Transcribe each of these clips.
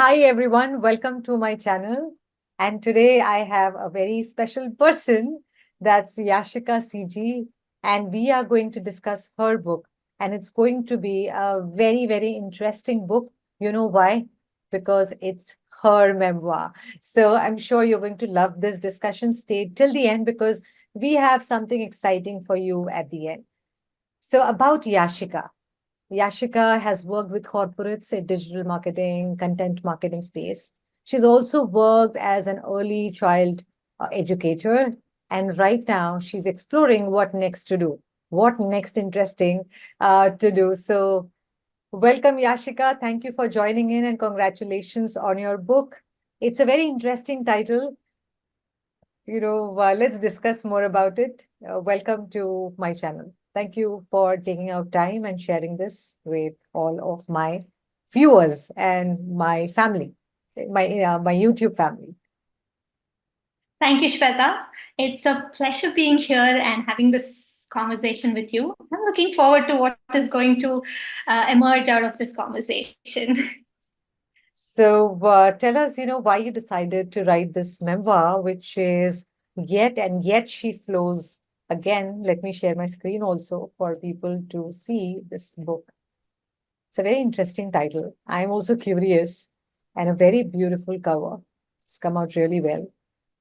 Hi everyone, welcome to my channel. And today I have a very special person, that's Yashika CG, and we are going to discuss her book. And it's going to be a very, very interesting book. You know why? Because it's her memoir. So I'm sure you're going to love this discussion. Stay till the end because we have something exciting for you at the end. So about Yashika. Yashika has worked with corporates in digital marketing, content marketing space. She's also worked as an early child educator. And right now, she's exploring what next to do, what next interesting to do. So, welcome, Yashika. Thank you for joining in and congratulations on your book. It's a very interesting title. Let's discuss more about it. Welcome to my channel. Thank you for taking out time and sharing this with all of my viewers and my family, my YouTube family. Thank you, Shweta. It's a pleasure being here and having this conversation with you. I'm looking forward to what is going to emerge out of this conversation. So tell us, why you decided to write this memoir, which is Yet and Yet She Flows. Again, let me share my screen also for people to see this book. It's a very interesting title. I'm also curious and a very beautiful cover. It's come out really well.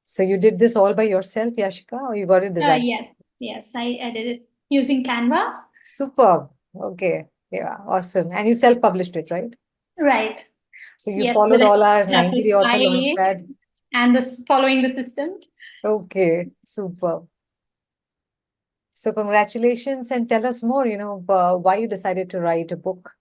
So you did this all by yourself, Yashika, or you got it designed? Yes, I did it using Canva. Superb. Okay. Yeah, awesome. And you self-published it, right? Right. So you Yes, with followed all our 90-day author Shopify launchpad. and this following the system. Okay, superb. So congratulations and tell us more, why you decided to write a book.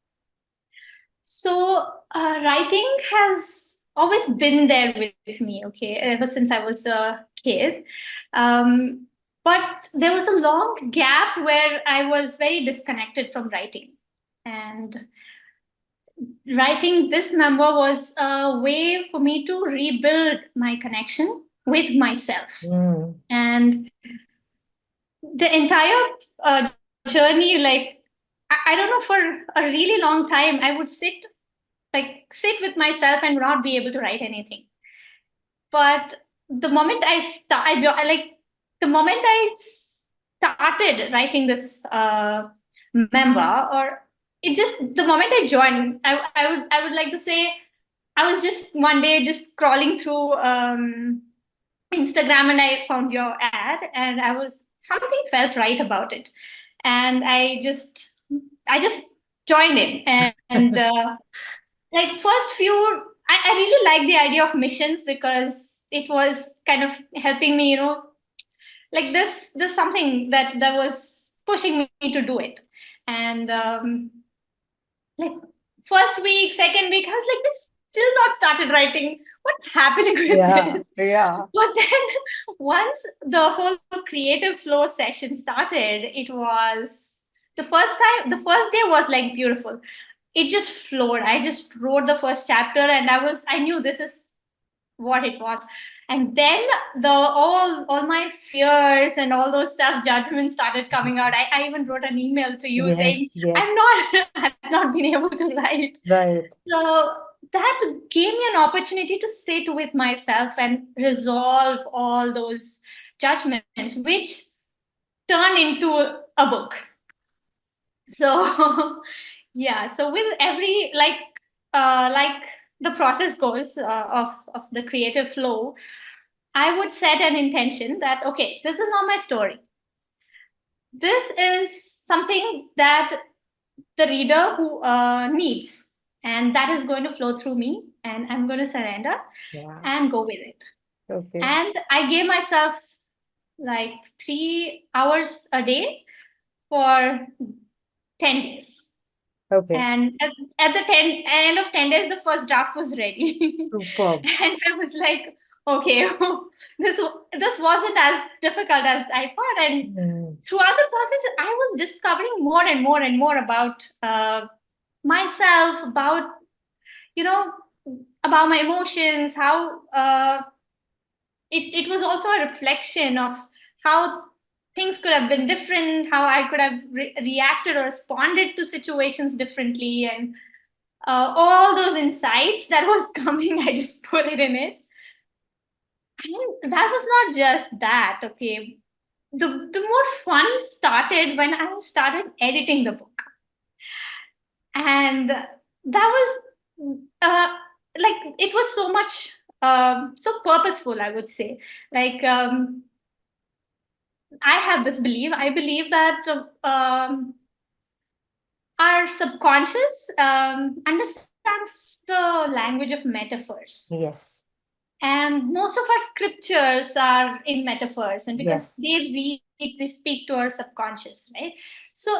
So, writing has always been there with me, okay, ever since I was a kid. Um, but there was a long gap where I was very disconnected from writing. And writing this memoir was a way for me to rebuild my connection with myself. Mm. And the entire journey, like, I don't know, for a really long time, I would sit with myself and not be able to write anything. But the moment the moment I started writing this memoir, or it just the moment I joined, I would like to say I was just one day just scrolling through Instagram, and I found your ad, and I was something felt right about it, and I just joined in, and like first few, I really like the idea of missions because it was kind of helping me, like this something that was pushing me to do it. And like first week, second week, I was like, we've still not started writing, what's happening with Yeah, this? yeah. But then once the whole creative flow session started, it was the first day was like beautiful. It just flowed. I just wrote the first chapter, and I knew this is what it was. And then the all my fears and all those self judgments started coming out. I even wrote an email to you saying Yes, yes, I'm not I've not been able to write. right. So that gave me an opportunity to sit with myself and resolve all those judgments, which turned into a book. So yeah, so with every like the process goes of the creative flow, I would set an intention that, okay, this is not my story, this is something that the reader who needs, and that is going to flow through me, and I'm going to surrender Yeah. and go with it. Okay. And I gave myself like 3 hours a day for 10 days. Okay. And at the end of 10 days, the first draft was ready. Superb. And I was like, okay, this wasn't as difficult as I thought. And Mm. throughout the process, I was discovering more and more and more about myself, you know, about my emotions, how it was also a reflection of how things could have been different, how I could have reacted or responded to situations differently. And all those insights that was coming, I just put it in it. And that was not just that, okay. The more fun started when I started editing the book. And that was uh, like it was so much so purposeful, I would say. Like I have this belief. I believe that our subconscious understands the language of metaphors. Yes. And most of our scriptures are in metaphors, and because Yes. they speak to our subconscious, right? So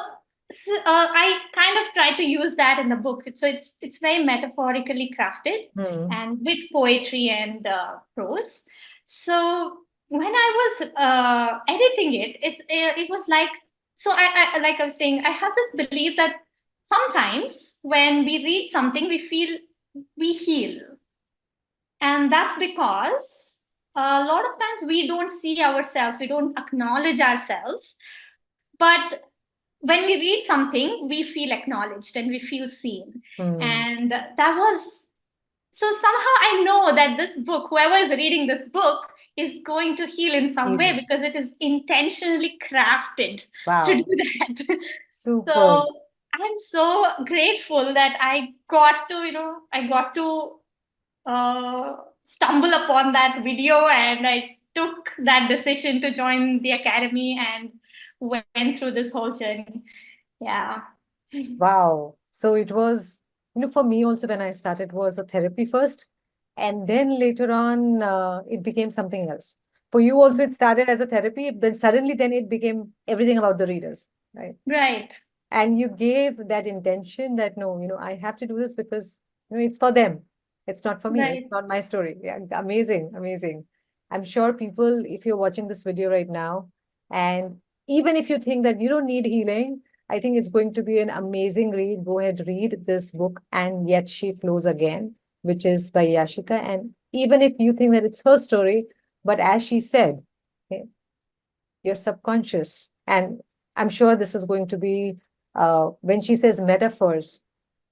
I kind of try to use that in the book. So it's very metaphorically crafted Hmm. and with poetry and prose. So when I was editing it, it was like, so I like I was saying, I have this belief that sometimes when we read something, we feel we heal, and that's because a lot of times we don't see ourselves, we don't acknowledge ourselves. But when we read something, we feel acknowledged and we feel seen. Hmm. And that was, so somehow I know that this book, whoever is reading this book, is going to heal in some way Healing. because it is intentionally crafted to do Wow. that. Super. So I'm so grateful that I got to, I got to stumble upon that video, and I took that decision to join the academy and went through this whole journey. Yeah. Wow. So it was, for me also when I started was a therapy first, and then later on it became something else. For you also, it started as a therapy, then suddenly then it became everything about the readers, right? Right. And you gave that intention that no, I have to do this because it's for them. It's not for me. It's Right. not my story. Yeah, amazing, amazing. I'm sure people, if you're watching this video right now, and even if you think that you don't need healing, I think it's going to be an amazing read. Go ahead, read this book, And Yet She Flows Again, which is by Yashika. And even if you think that it's her story, but as she said, okay, your subconscious. And I'm sure this is going to be, when she says metaphors,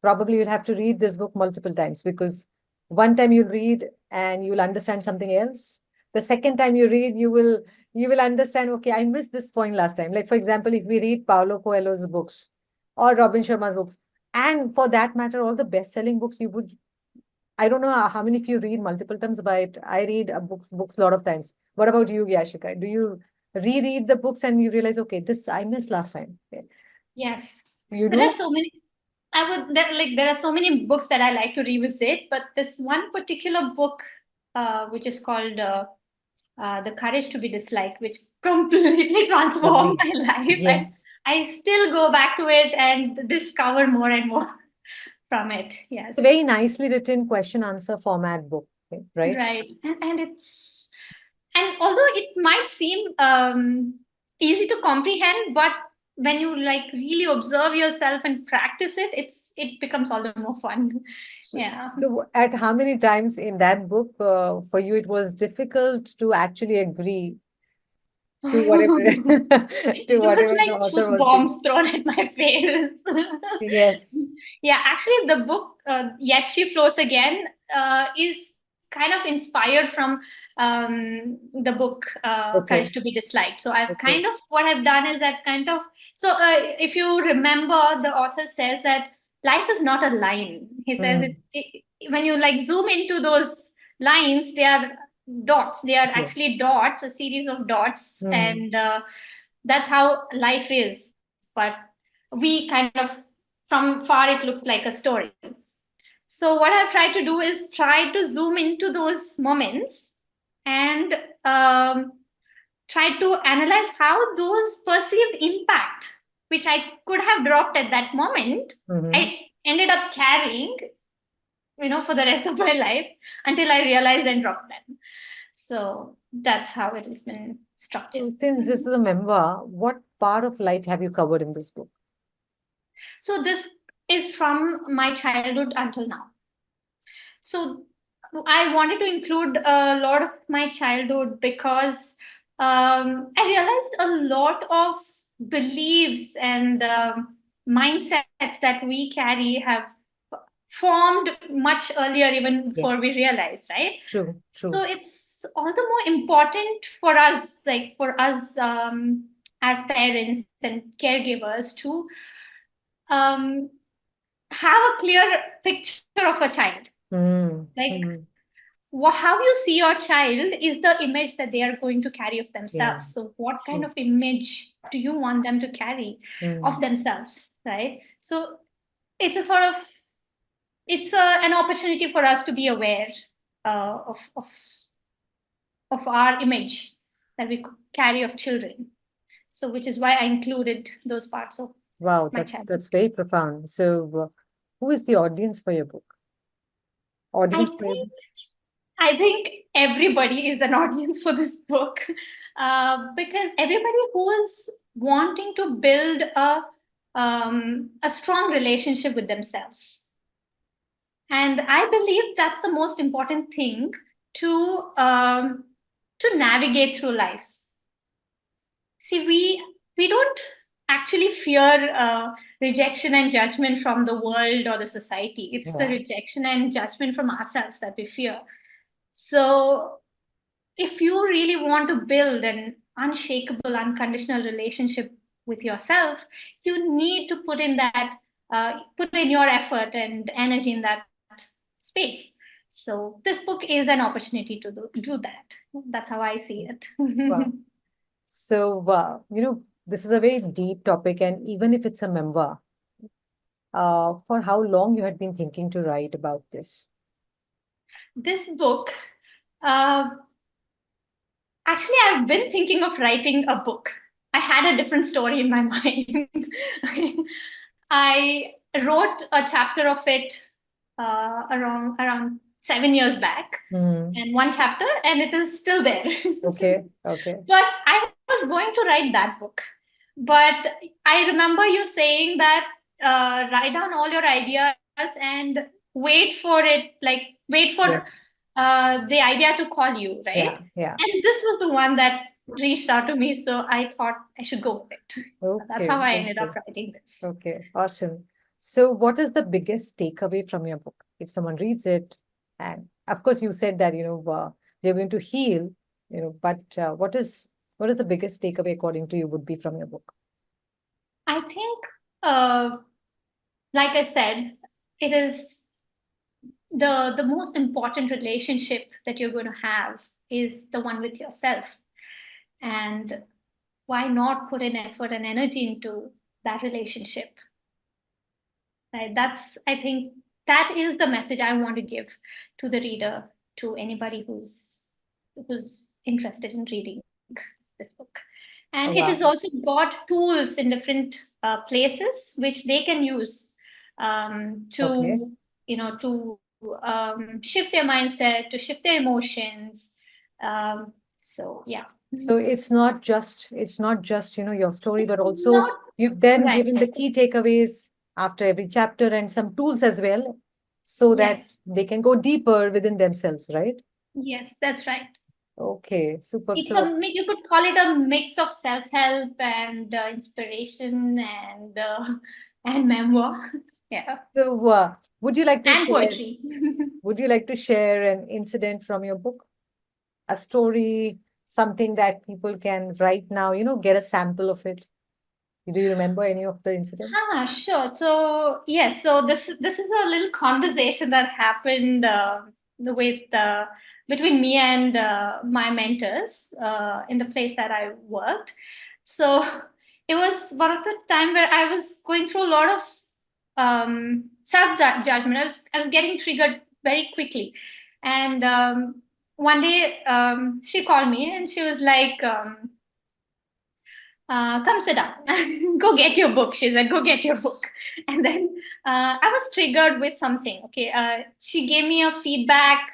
probably you'll have to read this book multiple times because one time you'll read and you'll understand something else. The second time you read, you will understand, okay, I missed this point last time. Like, for example, if we read Paulo Coelho's books or Robin Sharma's books, and for that matter, all the best-selling books, I don't know how many of you read multiple times, but I read books a lot of times. What about you, Yashika? Do you reread the books and you realize, okay, this I missed last time? Okay. Yes. You There are do? so many. There are so many books that I like to revisit, but this one particular book, which is called The Courage to be Disliked, which completely transformed Lovely. my life. And Yes. I still go back to it and discover more and more from it. A very Yes. nicely written question answer format book, okay, right? Right. And it's, and although it might seem easy to comprehend, but when you like really observe yourself and practice it, it becomes all the more fun. So, Yeah. so at how many times in that book for you it was difficult to actually agree to whatever to It was whatever the like author truth was saying? bombs thrown at my face. Yes. Yeah, actually, the book Yet She Flows Again is kind of inspired from the book Courage Okay. to be Disliked. So I've Okay. kind of, what I've done is I've kind of, so if you remember, the author says that life is not a line. He says Mm. when you like zoom into those lines, they are dots. They are Yes. actually dots, a series of dots, Mm. and that's how life is. But we kind of, from far, it looks like a story. So what I've tried to do is try to zoom into those moments and um, try to analyze how those perceived impact, which I could have dropped at that moment, Mm-hmm. I ended up carrying, for the rest of my life until I realized and dropped them. So that's how it has been structured. So, since this is a memoir, what part of life have you covered in this book? So this is from my childhood until now. So I wanted to include a lot of my childhood because I realized a lot of beliefs and mindsets that we carry have formed much earlier, even before Yes. we realized, right? True. So True. it's all the more important for us, like for us as parents and caregivers, to um, have a clear picture of a child. Mm, Like mm, how you see your child is the image that they are going to carry of yeah. themselves. So what kind True. of image do you want them to carry of Mm, themselves, right? So it's a sort of, it's an opportunity for us to be aware of our image that we carry of children. So which is why I included those parts of wow, my childhood. that's very profound. So, who is the audience for your book? I Audience for your think book? I think everybody is an audience for this book, because everybody who is wanting to build a strong relationship with themselves, and I believe that's the most important thing to navigate through life. See, we don't actually fear rejection and judgment from the world or the society. It's the Yeah. rejection and judgment from ourselves that we fear. So if you really want to build an unshakable, unconditional relationship with yourself, you need to put in your effort and energy in that space. So this book is an opportunity to do that. That's how I see it. Wow. So, this is a very deep topic, and even if it's a memoir, for how long you had been thinking to write about this? This book, uh, actually, I've been thinking of writing a book. I had a different story in my mind. I wrote a chapter of it around 7 years back, Hmm. and one chapter, and it is still there. Okay. Okay. But I was going to write that book. But I remember you saying that write down all your ideas and wait for it, like wait for Yes. the idea to call you, right? Yeah. Yeah. And this was the one that reached out to me, so I thought I should go with it. That's Okay. how I ended up Okay. writing this. Okay. Awesome. So, what is the biggest takeaway from your book? If someone reads it, and of course, you said that they're going to heal, but what is the biggest takeaway according to you would be from your book? I think, uh, like I said, it is the most important relationship that you're going to have is the one with yourself. And why not put in effort and energy into that relationship, right? That's, I think, that is the message I want to give to the reader, to anybody who's interested in reading this book. And it Oh, has wow. also got tools in different places which they can use Okay. to, to shift their mindset, to shift their emotions. So yeah. So it's not just, your story, It's but also not you've then right. given the key takeaways after every chapter and some tools as well, so that Yes. they can go deeper within themselves, right? Yes, that's right. Okay, superb. It's a So, you could call it a mix of self-help and inspiration and memoir. Yeah. would you like to And share? poetry. Would you like to share an incident from your book, a story, something that people can right now, get a sample of it? Do you remember any of the incidents? Sure. So yes, so this is a little conversation that happened with between me and my mentors in the place that I worked. So it was one of the time where I was going through a lot of self judgment. I was getting triggered very quickly, and one day she called me and she was like. Come sit down. Go get your book. She said, go get your book. And then I was triggered with something. Okay. She gave me a feedback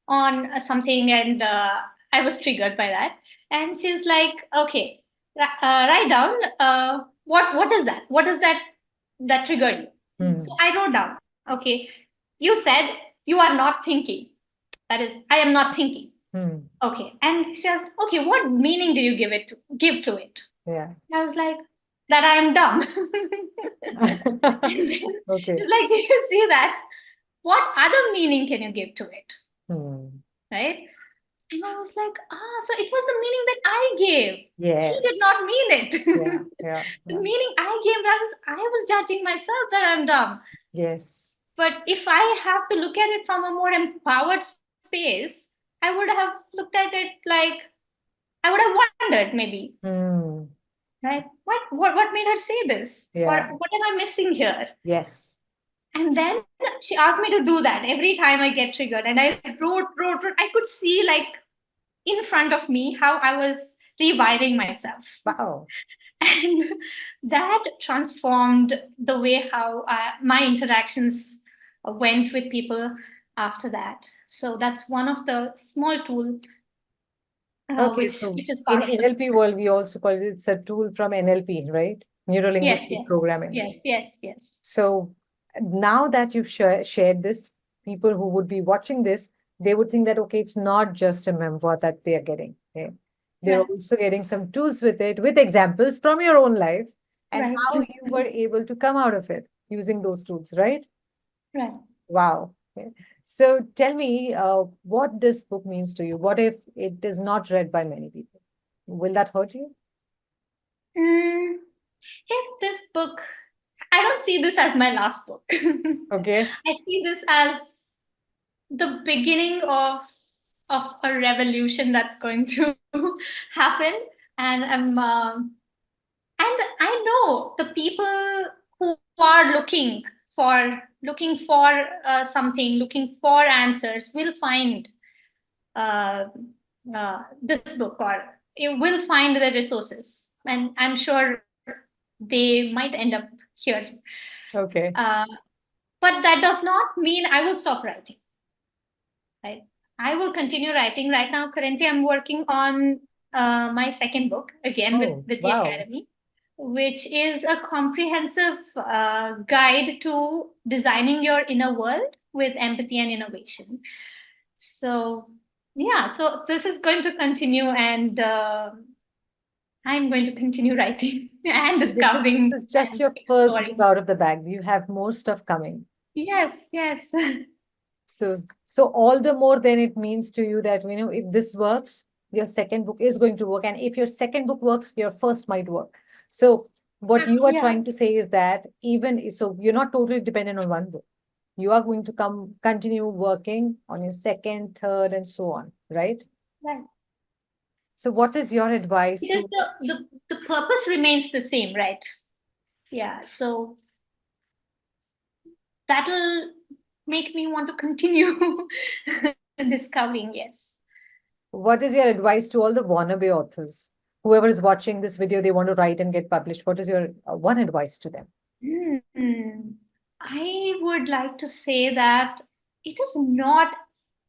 on something, and I was triggered by that. And she was like, okay, write down what is that? What does that trigger you? So Hmm. I wrote down, okay, you said you are not thinking. That is, I am not thinking. Hmm. Okay. And she asked, okay, what meaning do you give to it? Yeah. I was like, that I am dumb. And then Okay. she's like, do you see that? what other meaning can you give to it? Hmm. Right? And I was like, so it was the meaning that I gave. She did Yes. not mean it. Yeah. Yeah. The Yeah. meaning I gave, that was I was judging myself that I'm dumb. Yes. But if I have to look at it from a more empowered space, I would have looked at it like I would have wondered maybe, Hmm. right? What made her say this? Or Yeah. what am I missing here? Yes. And then she asked me to do that every time I get triggered. And I wrote. I could see like in front of me how I was rewiring myself. Wow. And that transformed the way how my interactions went with people after that. So that's one of the small tool Okay, so which is in powerful. NLP world, we also call it, it's a tool from NLP, right? Neuro Yes, linguistic yes, programming. yes, yes, yes. So now that you've shared this, people who would be watching this, they would think that, okay, it's not just a memoir that they are getting. Okay? They're Right, also getting some tools with it, with examples from your own life and right, how you were able to come out of it using those tools, right? right. Wow. Okay. So tell me, what this book means to you. What if it is not read by many people? Will that hurt you? Mm, if this book, I don't see this as my last book. Okay. I see this as the beginning of a revolution that's going to happen, and and I know the people who are looking for something, looking for answers will find uh, this book, or you will find the resources, and I'm sure they might end up here. Okay. uh, but that does not mean I will stop writing, right? I will continue writing. Right now, currently, I'm working on my second book again Oh, with the wow. Academy, which is a comprehensive guide to designing your inner world with empathy and innovation. So, yeah, so this is going to continue, and I'm going to continue writing and This discovering is just and your first book exploring. out of the bag. You have more stuff coming. Yes, yes. So all the more then it means to you that, if this works, your second book is going to work. And if your second book works, your first might work. So what you are Yeah, trying to say is that so you're not totally dependent on one book. You are going to continue working on your second, third, and so on, right? right. So what is your advice Because to the purpose remains the same, right? Yeah, so that'll make me want to continue discovering. Yes. what is your advice to all the wannabe authors? Whoever is watching this video, they want to write and get published. What is your one advice to them? Hmm. I would like to say that it is not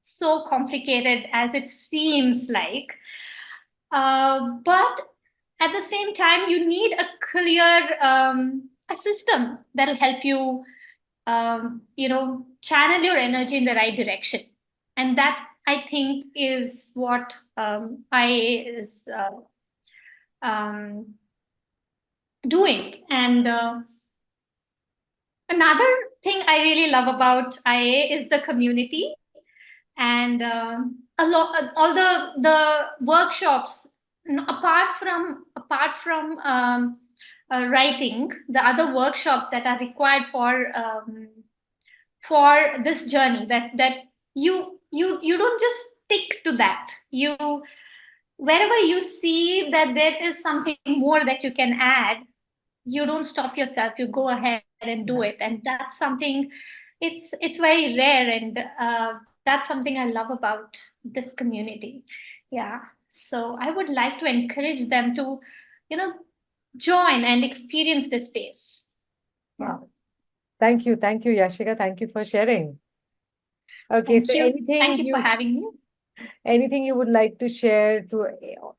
so complicated as it seems like. But at the same time, you need a clear a system that'll help you, channel your energy in the right direction. And that I think is what I is um, doing. And another thing I really love about IA is the community, and all the workshops. Apart from writing, the other workshops that are required for this journey, that you don't just stick to that. You Wherever you see that there is something more that you can add, you don't stop yourself, you go ahead and do it. Yeah. And that's something, it's very rare, and that's something I love about this community. Yeah, so I would like to encourage them to, you know join and experience this space. Yeah. Wow. Thank you. Thank you, Yashika. Thank you for sharing. Okay, Thank so you. Thank you for having me. anything you would like to share to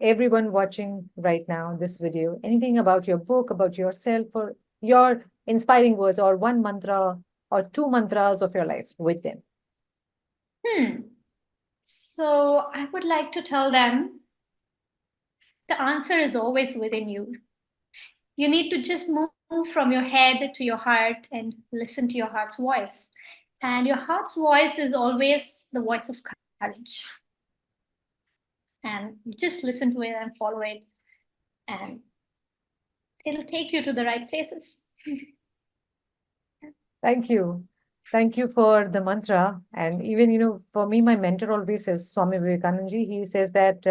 everyone watching right now this video? Anything about your book, about yourself, or your inspiring words, or one mantra or two mantras of your life with them? Hmm. So I would like to tell them the answer is always within you. You need to just move from your head to your heart and listen to your heart's voice. And your heart's voice is always the voice of courage. And you just listen to it and follow it, and it'll take you to the right places. Thank you. Thank you for the mantra. And even, for me, my mentor always says, Swami Vivekanandaji, he says that,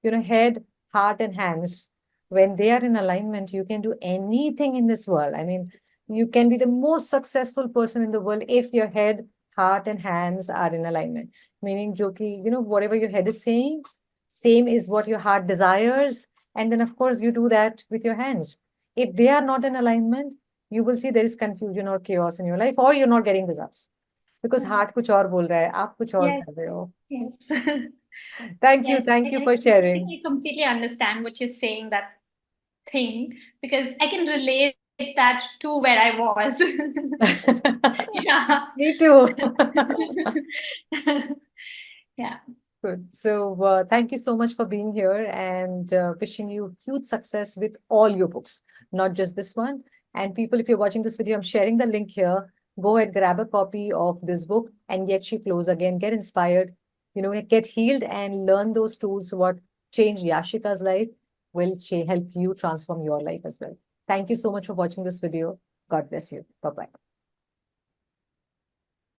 head, heart, and hands, when they are in alignment, you can do anything in this world. I mean, you can be the most successful person in the world if your head, heart, and hands are in alignment. Meaning, Joki, whatever your head is saying, same is what your heart desires. And then, of course, you do that with your hands. If they are not in alignment, you will see there is confusion or chaos in your life, or you're not getting results because Hmm. heart कुछ और बोल रहा है, आप कुछ और Yes, कर रहे हो. yes. Thank you for I think sharing. I completely understand what you're saying, that thing, because I can relate that to where I was. Yeah. Me too. Yeah. Good. So, thank you so much for being here, and wishing you huge success with all your books, not just this one. And people, if you're watching this video, I'm sharing the link here. Go ahead, grab a copy of this book, and Yet She Flows Again. Get inspired, get healed, and learn those tools. What changed Yashika's life will help you transform your life as well. Thank you so much for watching this video. God bless you. Bye bye.